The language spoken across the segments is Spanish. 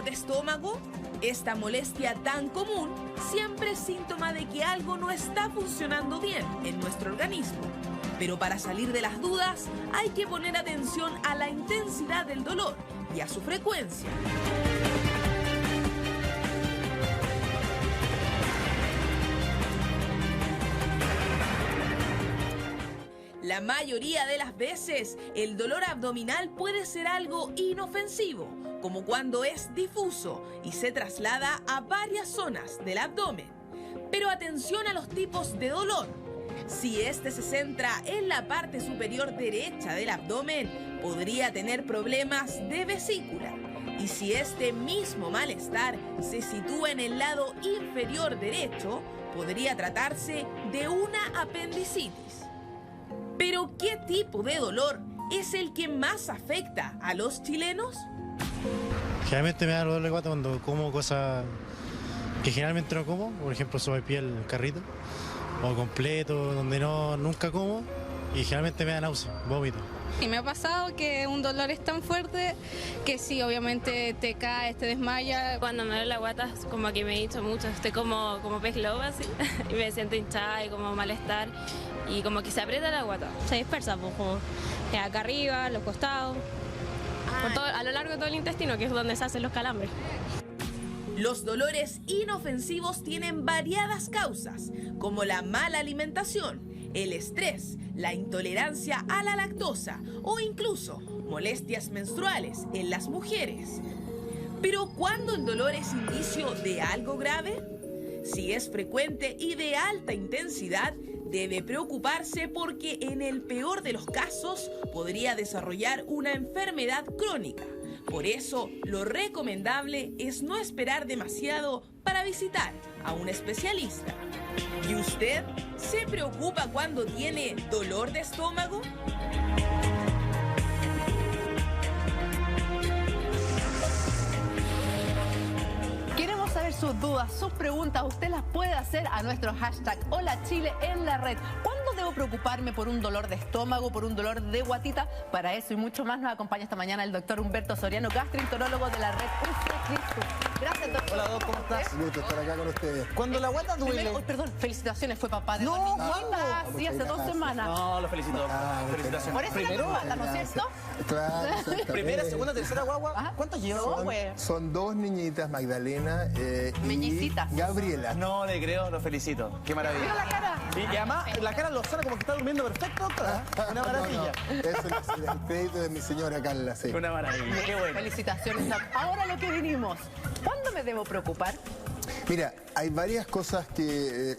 de estómago? Esta molestia tan común siempre es síntoma de que algo no está funcionando bien en nuestro organismo. Pero para salir de las dudas hay que poner atención a la intensidad del dolor y a su frecuencia. La mayoría de las veces, el dolor abdominal puede ser algo inofensivo, como cuando es difuso y se traslada a varias zonas del abdomen. Pero atención a los tipos de dolor. Si este se centra en la parte superior derecha del abdomen, podría tener problemas de vesícula. Y si este mismo malestar se sitúa en el lado inferior derecho, podría tratarse de una apendicitis. ¿Pero qué tipo de dolor es el que más afecta a los chilenos? Generalmente me da dolor de guata cuando como cosas que generalmente no como, por ejemplo sopaipilla el carrito, o completo, donde nunca como, y generalmente me da náusea, vómito. Y me ha pasado que un dolor es tan fuerte que sí, obviamente te caes, te desmayas. Cuando me duele la guata, como que me hincho mucho, estoy como pez globo así, y me siento hinchada y como malestar, y como que se aprieta la guata. Se dispersa, pues, como acá arriba, los costados, por todo, a lo largo de todo el intestino, que es donde se hacen los calambres. Los dolores inofensivos tienen variadas causas, como la mala alimentación, el estrés, la intolerancia a la lactosa o incluso molestias menstruales en las mujeres. Pero ¿cuándo el dolor es indicio de algo grave? Si es frecuente y de alta intensidad, debe preocuparse porque en el peor de los casos podría desarrollar una enfermedad crónica. Por eso, lo recomendable es no esperar demasiado para visitar a un especialista. ¿Y usted se preocupa cuando tiene dolor de estómago? Queremos saber sus dudas, sus preguntas. Usted las puede hacer a nuestro hashtag Hola Chile en la red. ¿Cuándo debo preocuparme por un dolor de estómago, por un dolor de guatita? Para eso y mucho más nos acompaña esta mañana el doctor Humberto Soriano, gastroenterólogo de la red UC. Gracias, doctor. Hola, Doc, ¿cómo estás? Un gusto estar acá con ustedes. Cuando la guata duele... Primero, perdón, felicitaciones, fue papá de dos niñitas, sí, hace 2 semanas. No, lo felicito, doctor. Felicitaciones. Por eso Primero, la guata, ¿no es cierto? Claro, exactamente. Primera, segunda, tercera guagua. Ajá. ¿Cuántos llevo? Son 2 niñitas, Magdalena y Mellicitas. Gabriela. No le creo, lo felicito. Qué maravilla. Mira la cara. Y además, la cara lo suena como que está durmiendo perfecto, doctora. Una maravilla. No. Eso es el crédito de mi señora Carla, sí. Una maravilla. Qué bueno. Felicitaciones, doc. Ahora lo que vinimos. ¿Cuándo me debo preocupar? Mira, hay varias cosas que,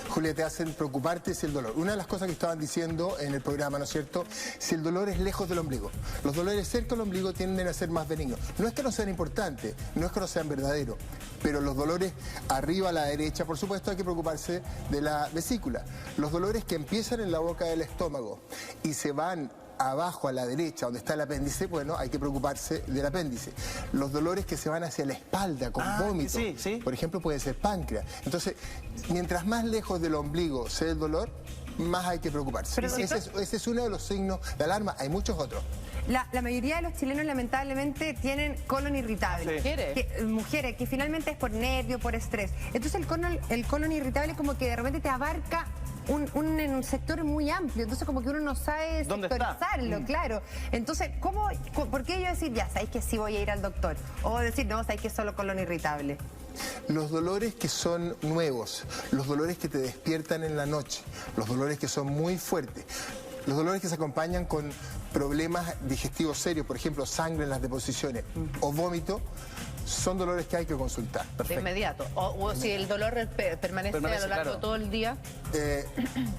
Julia, te hacen preocuparte si el dolor. Una de las cosas que estaban diciendo en el programa, ¿no es cierto? Si el dolor es lejos del ombligo. Los dolores cerca del ombligo tienden a ser más benignos. No es que no sean importantes, no es que no sean verdaderos, pero los dolores arriba a la derecha, por supuesto, hay que preocuparse de la vesícula. Los dolores que empiezan en la boca del estómago y se van abajo a la derecha, donde está el apéndice, bueno, hay que preocuparse del apéndice. Los dolores que se van hacia la espalda con vómito, sí. por ejemplo, puede ser páncreas. Entonces, mientras más lejos del ombligo sea el dolor, más hay que preocuparse. Pero, ese es uno de los signos de alarma. Hay muchos otros. La mayoría de los chilenos lamentablemente tienen colon irritable. Sí. Mujeres, que finalmente es por nervio, por estrés. Entonces el colon irritable como que de repente te abarca un sector muy amplio, entonces como que uno no sabe sectorizarlo, claro. Entonces, ¿por qué yo decir, ya, sabéis que sí voy a ir al doctor? O decir, no, sabéis que es solo colon irritable. Los dolores que son nuevos, los dolores que te despiertan en la noche, los dolores que son muy fuertes, los dolores que se acompañan con problemas digestivos serios, por ejemplo, sangre en las deposiciones o vómito, son dolores que hay que consultar. De inmediato. O si el dolor permanece a lo largo de todo el día.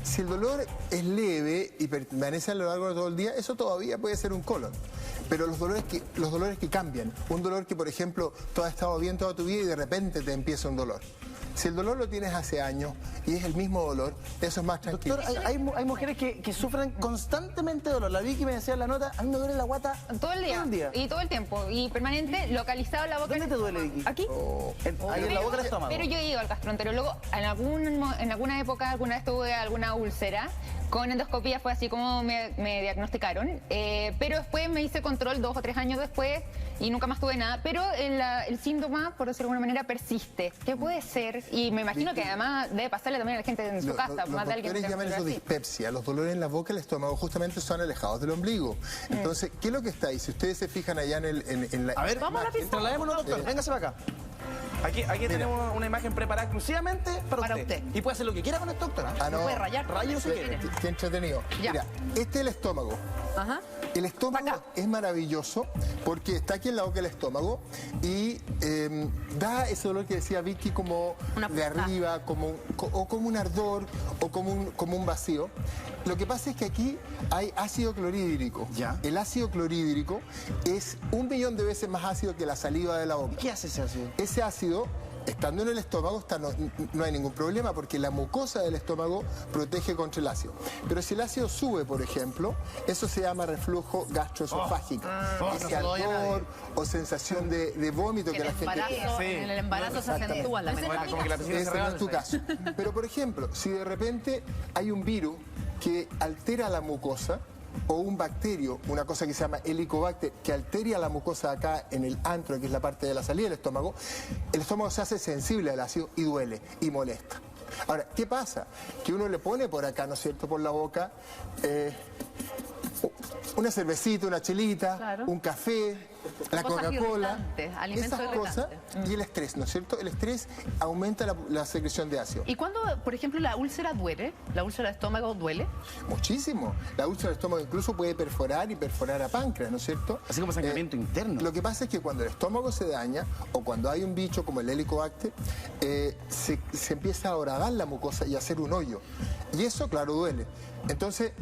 Si el dolor es leve y permanece a lo largo de todo el día, eso todavía puede ser un colon. Pero los dolores que cambian, un dolor que, por ejemplo, tú has estado bien toda tu vida y de repente te empieza un dolor. Si el dolor lo tienes hace años y es el mismo dolor, eso es más tranquilo. Doctor, hay mujeres que sufren constantemente dolor. La Vicky me decía en la nota, a mí me duele la guata todo el día. Todo el día. Y todo el tiempo. Y permanente, localizado en la boca. ¿Dónde te duele, Vicky? Aquí. Ahí en la boca del estómago. Pero yo he ido al gastroenterólogo en alguna época, alguna vez tuve alguna úlcera Con endoscopía fue así como me diagnosticaron, pero después me hice control 2 o 3 años después y nunca más tuve nada, pero el síntoma, por decirlo de alguna manera, persiste. ¿Qué puede ser? Y me imagino que además debe pasarle también a la gente en su casa. Los doctores llaman eso dispepsia. Los dolores en la boca y el estómago justamente son alejados del ombligo. Entonces, ¿qué es lo que está ahí? Si ustedes se fijan allá en la... A ver, trasladémonos, doctor. Véngase para acá. Aquí tenemos una imagen preparada exclusivamente para usted. Y puede hacer lo que quiera con esto, doctora. No puede rayar. Rayo si quiere. Qué entretenido. Ya. Mira, este es el estómago. Ajá. El estómago es maravilloso porque está aquí en la boca del estómago y da ese dolor que decía Vicky como de arriba, como un ardor o como un vacío. Lo que pasa es que aquí hay ácido clorhídrico. ¿Ya? El ácido clorhídrico es 1.000.000 de veces más ácido que la saliva de la boca. ¿Qué hace ese ácido? Ese ácido, estando en el estómago, no hay ningún problema porque la mucosa del estómago protege contra el ácido. Pero si el ácido sube, por ejemplo, eso se llama reflujo gastroesofágico. Ese ardor o sensación de vómito que la gente tiene. En el embarazo se acentúa la menopausia. Como que la piscina se Ese no es tu caso. Pero, por ejemplo, si de repente hay un virus que altera la mucosa, o un bacterio, una cosa que se llama Helicobacter, que altera la mucosa acá en el antro, que es la parte de la salida del estómago, el estómago se hace sensible al ácido y duele y molesta. Ahora, ¿qué pasa? Que uno le pone por acá, ¿no es cierto?, por la boca, una cervecita, una chelita, un café, la Coca-Cola, esas cosas, y el estrés, ¿no es cierto? El estrés aumenta la secreción de ácido. ¿Y cuando, por ejemplo, la úlcera duele? ¿La úlcera de estómago duele? Muchísimo. La úlcera de estómago incluso puede perforar a páncreas, ¿no es cierto? Así como sangramiento interno. Lo que pasa es que cuando el estómago se daña, o cuando hay un bicho como el Helicobacter, se empieza a horadar la mucosa y a hacer un hoyo. Y eso, claro, duele. Entonces,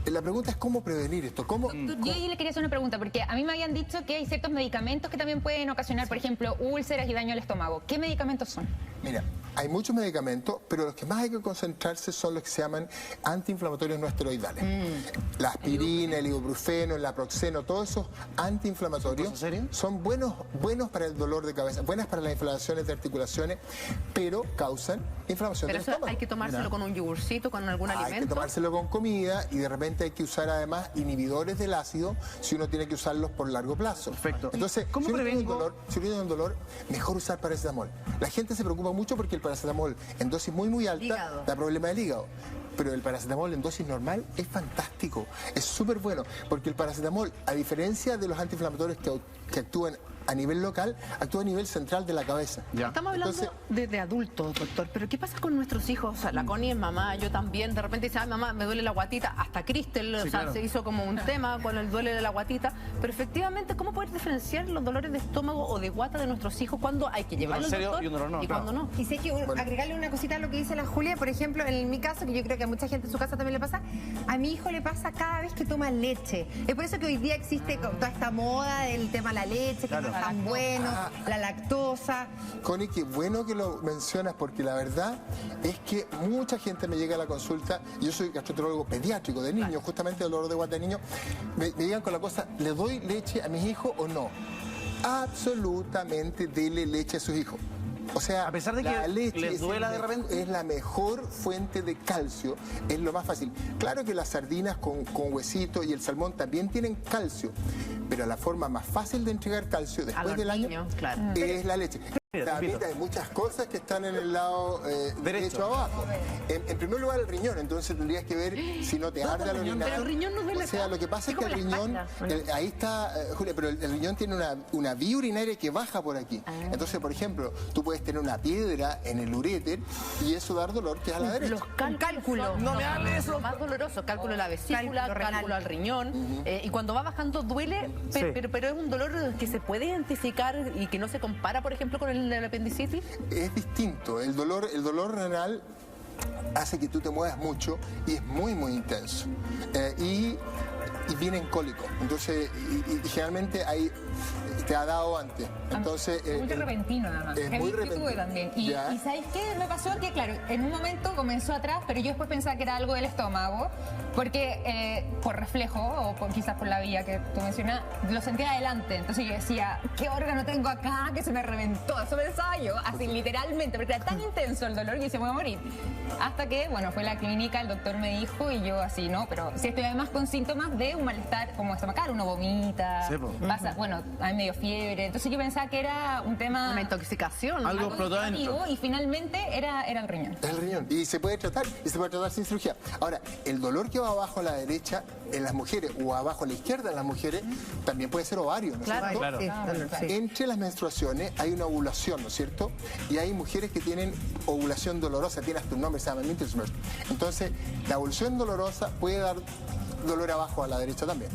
la pregunta es cómo prevenir esto. Yo ahí le quería hacer una pregunta, porque a mí me habían dicho que hay ciertos medicamentos que también pueden ocasionar, por ejemplo, úlceras y daño al estómago. ¿Qué medicamentos son? Mira, hay muchos medicamentos, pero los que más hay que concentrarse son los que se llaman antiinflamatorios no esteroidales. La aspirina, el ibuprofeno, el naproxeno, todos esos antiinflamatorios son buenos para el dolor de cabeza, buenas para las inflamaciones de articulaciones, pero causan inflamación del estómago. Hay que tomárselo con un yogurcito, con algún alimento. Hay que tomárselo con comida y de repente hay que usar además inhibidores del ácido si uno tiene que usarlos por largo plazo. Perfecto. Entonces, si uno tiene un dolor, mejor usar paracetamol. La gente se preocupa mucho porque el paracetamol en dosis muy alta da problema del hígado. Pero el paracetamol en dosis normal es fantástico, es súper bueno, porque el paracetamol, a diferencia de los antiinflamatorios que actúan a nivel local, actúa a nivel central de la cabeza. Estamos hablando de adultos, doctor, pero ¿qué pasa con nuestros hijos? O sea, la Connie es mamá, yo también, de repente dice, ay mamá, me duele la guatita, hasta Cristel, se hizo como un tema con el duele de la guatita, pero efectivamente, ¿cómo poder diferenciar los dolores de estómago o de guata de nuestros hijos cuando hay que llevarlos al doctor y cuando no? Y sé que agregarle una cosita a lo que dice la Julia, por ejemplo, en mi caso, que yo creo que a mucha gente en su casa también le pasa, a mi hijo le pasa cada vez que toma leche. Es por eso que hoy día existe toda esta moda del tema de la leche, que no es tan bueno, la lactosa. Connie, qué bueno que lo mencionas, porque la verdad es que mucha gente me llega a la consulta, yo soy gastroenterólogo pediátrico de niños, justamente dolor de guata de niños, me llegan con la cosa, ¿le doy leche a mis hijos o no? Absolutamente dele leche a sus hijos. O sea, a pesar de la que leche les duela de repente, es la mejor fuente de calcio, es lo más fácil. Claro que las sardinas con huesito y el salmón también tienen calcio, pero la forma más fácil de entregar calcio después del año es la leche. También hay muchas cosas que están en el lado derecho abajo. En primer lugar, el riñón. Entonces tendrías que ver si no te arde al orinar. Pero el riñón no duele. O sea, lo que pasa es que el riñón, ahí está, Julia, pero el riñón tiene una vía urinaria que baja por aquí. Entonces, por ejemplo, tú puedes tener una piedra en el uréter y eso dar dolor que es a la derecha. Los cálculos. No me hable eso. Lo más doloroso, cálculo de la vesícula, cálculo al riñón. Y cuando va bajando duele, pero es un dolor que se puede identificar y que no se compara, por ejemplo, con el de la apendicitis. Es distinto. El dolor renal hace que tú te muevas mucho y es muy intenso. Y y vienen cólicos. Entonces, y generalmente ahí te ha dado antes. Entonces, es muy repentino, además. Es muy repentino. Yo tuve también. Y ¿sabéis qué me pasó? Que claro, en un momento comenzó atrás, pero yo después pensaba que era algo del estómago, porque por reflejo, o quizás por la vía que tú mencionas, lo sentía adelante. Entonces yo decía, ¿qué órgano tengo acá que se me reventó? Eso pensaba yo, así literalmente, porque era tan intenso el dolor que se me voy a morir. Hasta que, bueno, fue a la clínica, el doctor me dijo, y yo así, no, pero si estoy además con síntomas de un malestar como estomacal, uno vomita, pasa, bueno, hay medio fiebre. Entonces yo pensaba que era un tema... Una intoxicación. Algo explotó adentro. Y finalmente era el riñón. Es el riñón. Y se puede tratar, sin cirugía. Ahora, el dolor que va abajo a la derecha en las mujeres o abajo a la izquierda en las mujeres también puede ser ovario, ¿no es cierto? Claro. Sí. Entre las menstruaciones hay una ovulación, ¿no es cierto? Y hay mujeres que tienen ovulación dolorosa, tiene hasta un nombre, se llama Mittelschmerz. Entonces, la ovulación dolorosa puede dar dolor abajo a la derecha también.